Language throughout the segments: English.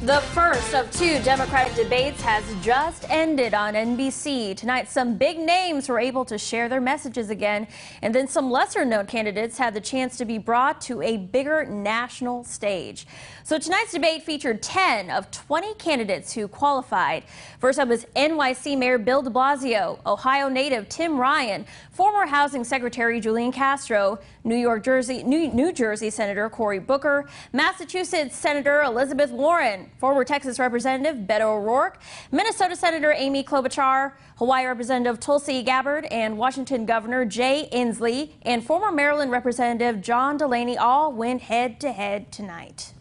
The first of two Democratic debates has just ended on NBC. Tonight, some big names were able to share their messages again, and then some lesser-known candidates had the chance to be brought to a bigger national stage. So tonight's debate featured 10 of 20 candidates who qualified. First up was NYC Mayor Bill de Blasio, Ohio native Tim Ryan, former Housing Secretary Julian Castro, New Jersey Senator Cory Booker, Massachusetts Senator Elizabeth Warren, former Texas Representative Beto O'Rourke, Minnesota Senator Amy Klobuchar, Hawaii Representative Tulsi Gabbard, and Washington Governor Jay Inslee, and former Maryland Representative John Delaney all went head-to-head tonight.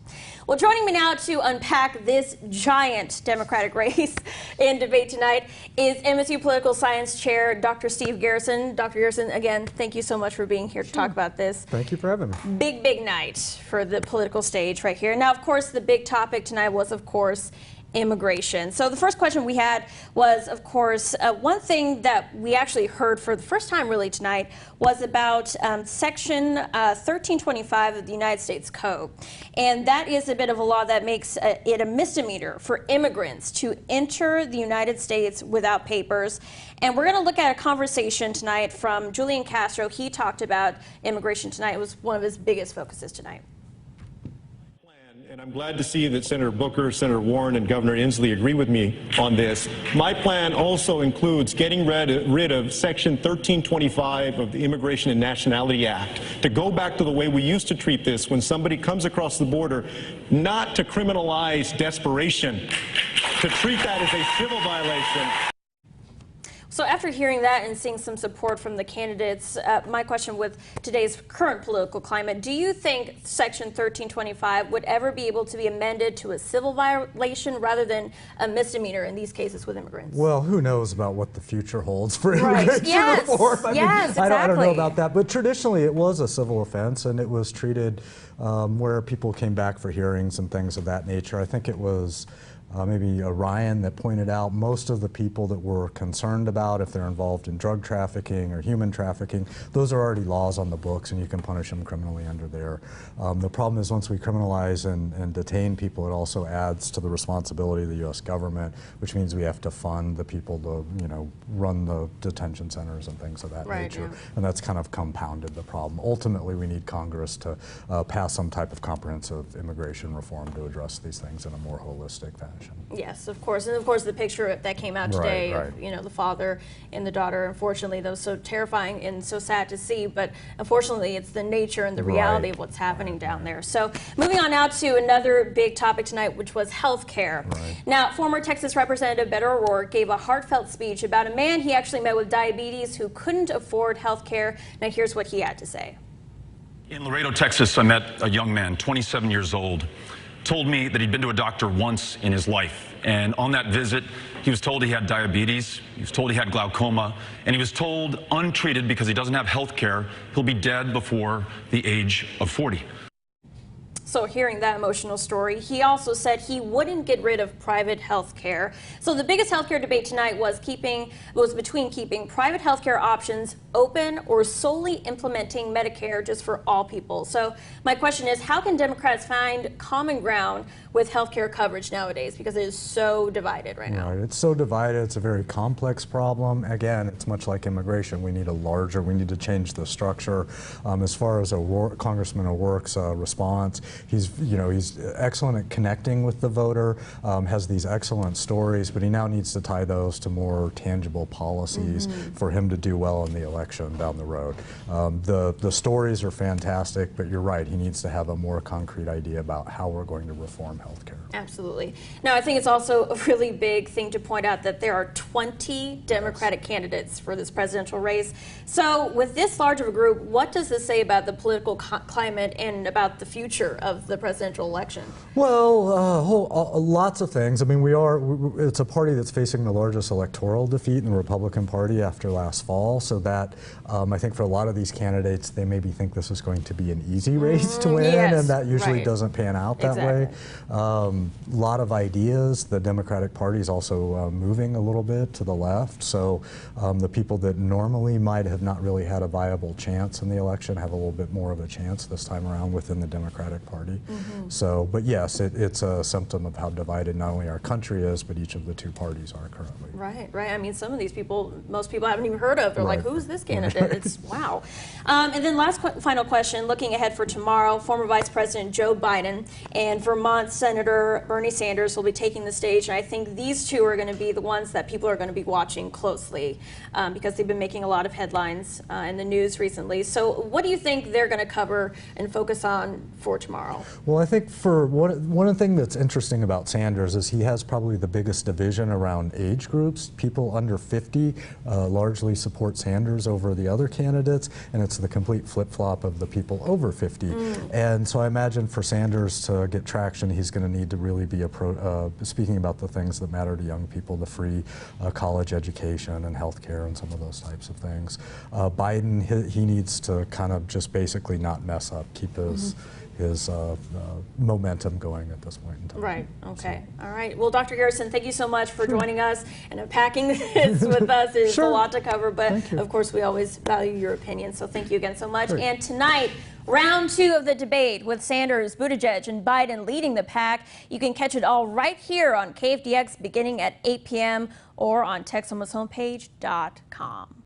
Well, joining me now to unpack this giant Democratic race in debate tonight is MSU Political Science Chair Dr. Steve Garrison. Dr. Garrison, again, thank you so much for being here to talk about this. Thank you for having me. Big night for the political stage right here. Now, of course, the big topic tonight was, of course, immigration. So the first question we had was, of course, one thing that we actually heard for the first time really tonight was about Section 1325 of the United States Code. And that is a bit of a law that makes it a misdemeanor for immigrants to enter the United States without papers. And we're going to look at a conversation tonight from Julian Castro. He talked about immigration tonight. It was one of his biggest focuses tonight. And I'm glad to see that Senator Booker, Senator Warren, and Governor Inslee agree with me on this. My plan also includes getting rid of Section 1325 of the Immigration and Nationality Act to go back to the way we used to treat this when somebody comes across the border, not to criminalize desperation, to treat that as a civil violation. So after hearing that and seeing some support from the candidates, my question with today's current political climate, do you think Section 1325 would ever be able to be amended to a civil violation rather than a misdemeanor in these cases with immigrants? Well, who knows about what the future holds for immigration reform? Exactly. I don't know about that, but traditionally it was a civil offense, and it was treated where people came back for hearings and things of that nature. I think it was maybe Ryan that pointed out most of the people that we're concerned about if they're involved in drug trafficking or human trafficking, those are already laws on the books and you can punish them criminally under there. The problem is once we criminalize and detain people, it also adds to the responsibility of the U.S. government, which means we have to fund the people to, run the detention centers and things of that nature. Yeah. And that's kind of compounded the problem. Ultimately, we need Congress to pass some type of comprehensive immigration reform to address these things in a more holistic fashion. Yes, of course. And of course the picture that came out today right. of, the father and the daughter, unfortunately, that was so terrifying and so sad to see, but unfortunately it's the nature and the reality of what's happening down there. So moving on now to another big topic tonight, which was health care. Now, former Texas Representative Beto O'Rourke gave a heartfelt speech about a man he actually met with diabetes who couldn't afford health care. Now here's what he had to say. In Laredo, Texas, I met a young man, 27 years old, told me that he'd been to a doctor once in his life. And on that visit, he was told he had diabetes, he was told he had glaucoma, and he was told untreated because he doesn't have health care, he'll be dead before the age of 40. So hearing that emotional story, he also said he wouldn't get rid of private health care. So the biggest health care debate tonight was between keeping private health care options open or solely implementing Medicare just for all people. So my question is, how can Democrats find common ground with health care coverage nowadays, because it is so divided right now? Right, it's so divided. It's a very complex problem. Again, it's much like immigration. We need we need to change the structure. As far as Congressman O'Rourke's response, he's excellent at connecting with the voter, has these excellent stories, but he now needs to tie those to more tangible policies for him to do well in the election down the road. The stories are fantastic, but you're right, he needs to have a more concrete idea about how we're going to reform healthcare. Absolutely. Now, I think it's also a really big thing to point out that there are 20 Democratic candidates for this presidential race. So with this large of a group, what does this say about the political climate and about the future of the presidential election? Well, lots of things. I mean, it's a party that's facing the largest electoral defeat in the Republican Party after last fall, so that I think for a lot of these candidates, they maybe think this is going to be an easy race to win, and that usually doesn't pan out that way. A lot of ideas. The Democratic Party is also moving a little bit to the left, so the people that normally might have not really had a viable chance in the election have a little bit more of a chance this time around within the Democratic Party. party. So, but yes, it's a symptom of how divided not only our country is, but each of the two parties are currently. Right, right. I mean, some of these people, most people haven't even heard of. They're like, who's this candidate? Right. It's wow. And then final question, looking ahead for tomorrow, former Vice President Joe Biden and Vermont Senator Bernie Sanders will be taking the stage. And I think these two are going to be the ones that people are going to be watching closely because they've been making a lot of headlines in the news recently. So what do you think they're going to cover and focus on for tomorrow? Well, I think for one thing that's interesting about Sanders is he has probably the biggest division around age groups. People under 50 largely support Sanders over the other candidates, and it's the complete flip-flop of the people over 50. And so I imagine for Sanders to get traction, he's going to need to really be speaking about the things that matter to young people, the free college education and health care and some of those types of things. Biden, he needs to kind of just basically not mess up, keep his momentum going at this point in time. Right, okay. So. All right. Well, Dr. Garrison, thank you so much for joining us and unpacking this with us. It's a lot to cover, but of course we always value your opinion, so thank you again so much. And tonight, round 2 of the debate with Sanders, Buttigieg, and Biden leading the pack. You can catch it all right here on KFDX beginning at 8 p.m. or on Texomashomepage.com.